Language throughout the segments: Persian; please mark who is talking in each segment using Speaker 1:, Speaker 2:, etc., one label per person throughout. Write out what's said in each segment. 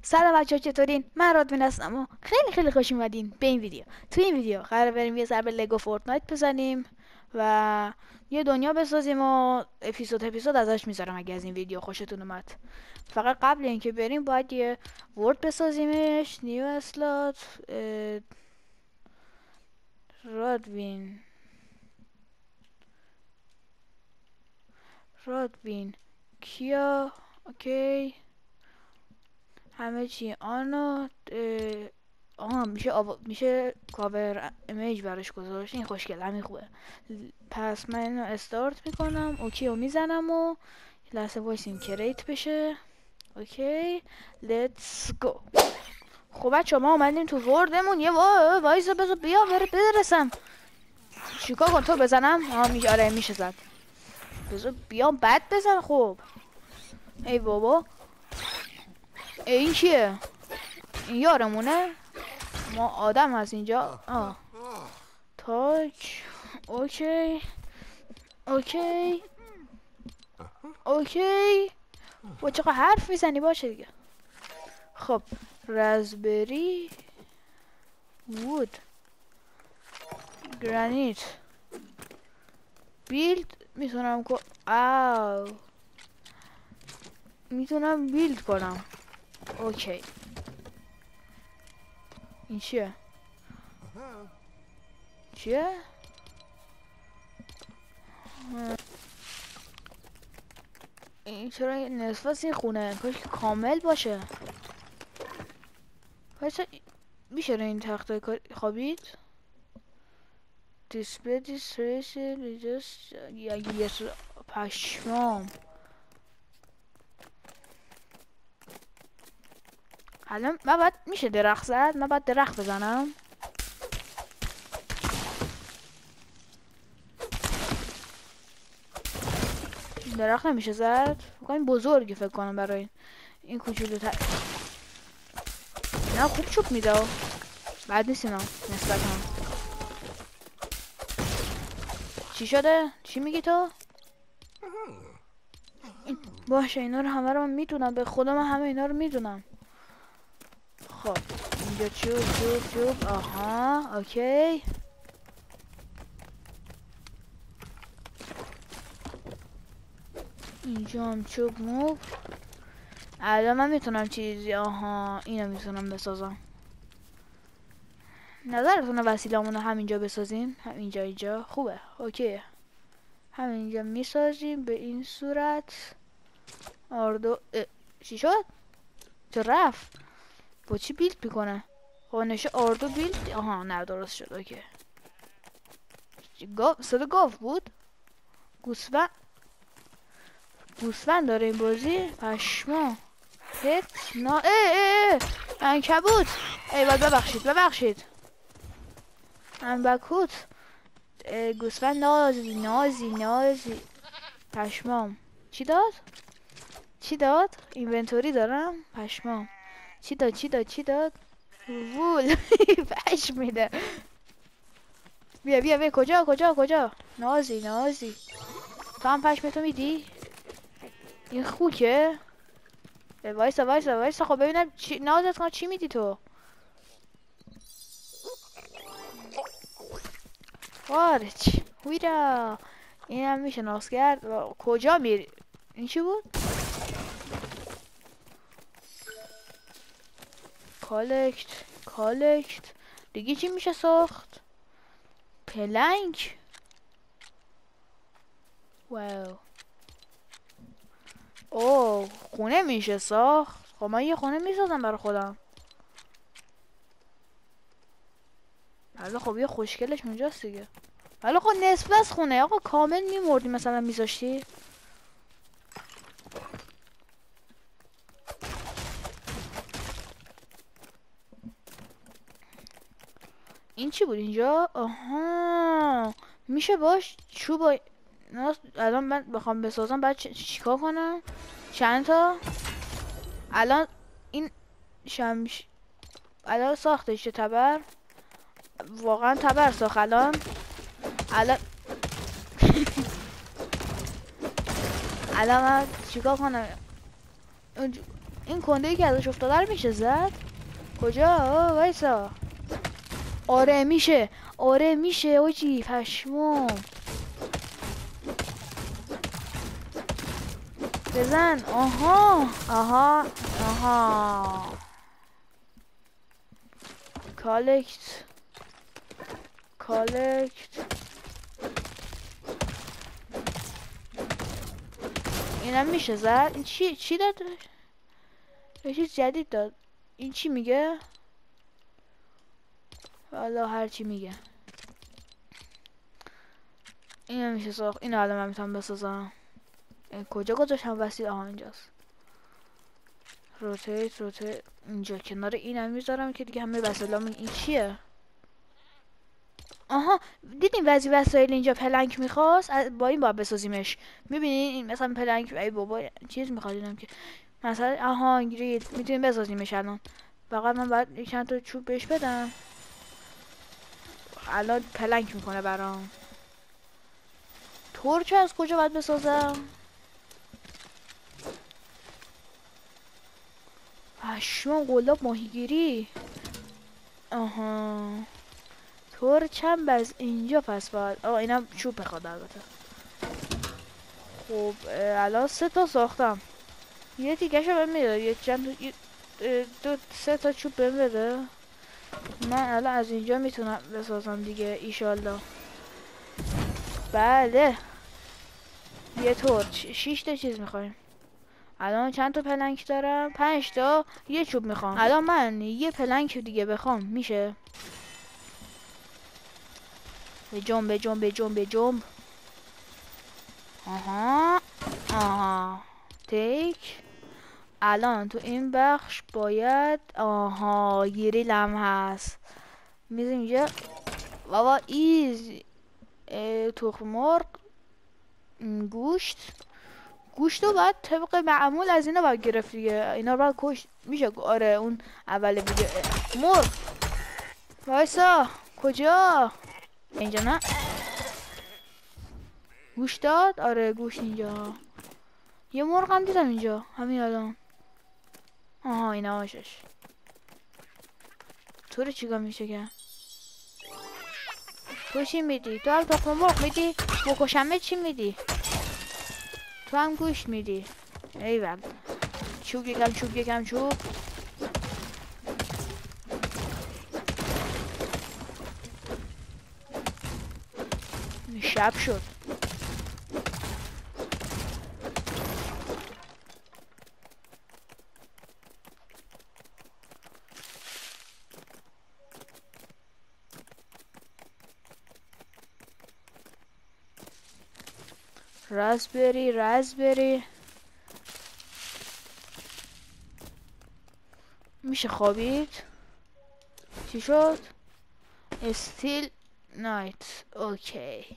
Speaker 1: سلام بچه‌ها، چطورین؟ من رادوین هستم و خیلی خوش اومدین به این ویدیو. تو این ویدیو قرار بریم یه ضربه لگو فورتنایت بزنیم و یه دنیا بسازیم و اپیزود ازش میذارم اگه از این ویدیو خوشتون اومد. فقط قبل اینکه بریم باید یه ورد بسازیمش. نیو اسلات رادوین کیا. اوکی، همه چی آنو. میشه کاور ایمیج براش گذاشت. این خوشگل، همین خوبه. پس من اینو استارت میکنم. اوکی رو میزنم و یه لحظه وایسیم کریت بشه. اوکی، لیتس گو. خب بچه ما اومدیم تو وردمون. یه وایسا بذار بیا برسم. چیکار کن تو بزنم؟ آره میشه زد. بذار بیام بعد بزن. خب ای بابا، این کیه؟ این یارمونه؟ ما آدم هست اینجا. تاچ. اوکی اوکی. با چقدر حرف میزنی؟ باشه دیگه. خب رزبری، وود، گرانیت، بیلد میتونم میتونم بیلد کنم. اوکی، این چیه؟ این چرا نصف از این خونه؟ کاش که کامل باشه. میشه رو این تخته خوابید؟ دیسپلی دیستریس لیجست یه پشمام. الان من باید میشه درخت زد؟ من باید درخت بزنم. درخت نمیشه زد؟ این بزرگی فکر کنم برای این کوچولو نه خوب چوب میده. بعد نیست اینا نسبت هم. چی شده؟ چی میگی تو؟ باشه اینا رو همه رو من میدونم. به خدا من همه اینا رو میدونم. خب اینجا چوب. آها اوکی. اینجا هم چوب موب. الان من میتونم چیزی اینو میتونم بسازم. نظرتونه وسیلمون رو همینجا بسازیم؟ اینجا خوبه. اوکی، همینجا میسازیم به این صورت. چی شد؟ چه رفت؟ با چی بیلد میکنه؟ خب نشه آردو بیلد. نه درست شد. اوکی. صدا گاو بود؟ گوسفند داره این بازی؟ پشما. پت نا عنکبوت. ای باید ببخشید عنکبوت. گوسفند نازی پشمام. چی داد؟ اینونتوری دارم. پشمام. چی داد؟ وول. پشم میده. بیا کجا؟ نازی تو هم پشمتو میدی؟ این خوکه؟ وایسا خب ببینم نازت کنم چی میدی تو؟ خارج ویرا. این هم میشه ناز کرد. کجا میری؟ این چی بود؟ کالکت دیگه چی میشه ساخت؟ پلنگ. واو. خونه میشه ساخت. خب من یه خونه میسازم برای خودم. حالا خب یه خوشگلش اونجاست دیگه. حالا خب نصف از خونه آقا کامل میمردی مثلا میذاشتی. این چی بود اینجا؟ میشه باش چوب. الان من بخوام بسازم بعد چیکار کنم؟ چند تا؟ الان این الان ساختش تبر. واقعا تبر ساخت الان الان من چیکار کنم؟ این کنده ای که ازش افتاده رو میشه زد؟ کجا؟ وایسا. آره میشه، آره میشه اوجی پشمام. بزن. آها آها آها. کالکت اینم میشه زد. این چی داد؟ یه چیز جدید داد. این چی میگه؟ والا هر چی میگه. اینم میشه ساخت. اینو الان من میتونم بسازم. کجا گذاشتم وسیل؟ آها اینجاست. روتیت اینجا کنار اینم میذارم که دیگه همه وسایلامون. این چیه؟ آها دیدین وسایل اینجا پلنگ میخواست، با این باید بسازیمش. میبینین این مثلا پلنگ ای بابا چیز میخواد اینم که مثلا آها گرید میتونیم بسازیمش الان. فقط من باید چند تا چوب بهش بدم. الان پلنگ میکنه برام. تورچ از کجا باید بسازم؟ پشمام قلاب ماهیگیری. آها تورچم از اینجا پس باید. اینم چوب میخواد البته. خب الان 3 تا ساختم. یه دیگه شو بهم میده. یه چند دو 3 تا چوب بهم بده. من الان از اینجا میتونم بسازم دیگه ایشالله. بله یه تورچ 6 تا چیز میخوایم. الان چند تا پلنگ دارم؟ 5 تا. یه چوب میخوام. الان من یه پلنگ دیگه بخوام میشه؟ به جنب. آها تیک. الان تو این بخش باید گریل هم هست. میزیم اینجا بابا. تخم مرغ، گوشت رو باید طبق معمول از اینا باید گرفت دیگه. اینا رو باید کشت. میشه آره اون اول ویدیو. مرغ وایسا. کجا؟ اینجا نه. گوشت داد؟ آره گوشت اینجا. یه مرغ هم دیدم اینجا همین الان. اینا هاشش. تو رو چیکار میشه که؟ تو چی میدی؟ تو هم تخم مرغ میدی؟ بکشمه چی میدی؟ تو هم گوشت میدی؟ ایول. چوب یکم چوب. شب شد. رازبری میشه خوابید؟ چی شد؟ استیل نایت. اوکی.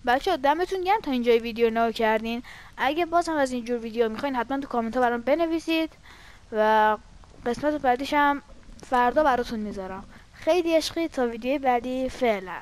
Speaker 1: بچه دمتون گرم تا اینجای ویدیو نگاه کردین. اگه باز هم از اینجور ویدیو میخواین حتما تو کامنت ها برام بنویسید و قسمت بعدیش هم فردا براتون میذارم. خیلی عشقی. تا ویدیو بعدی فعلا.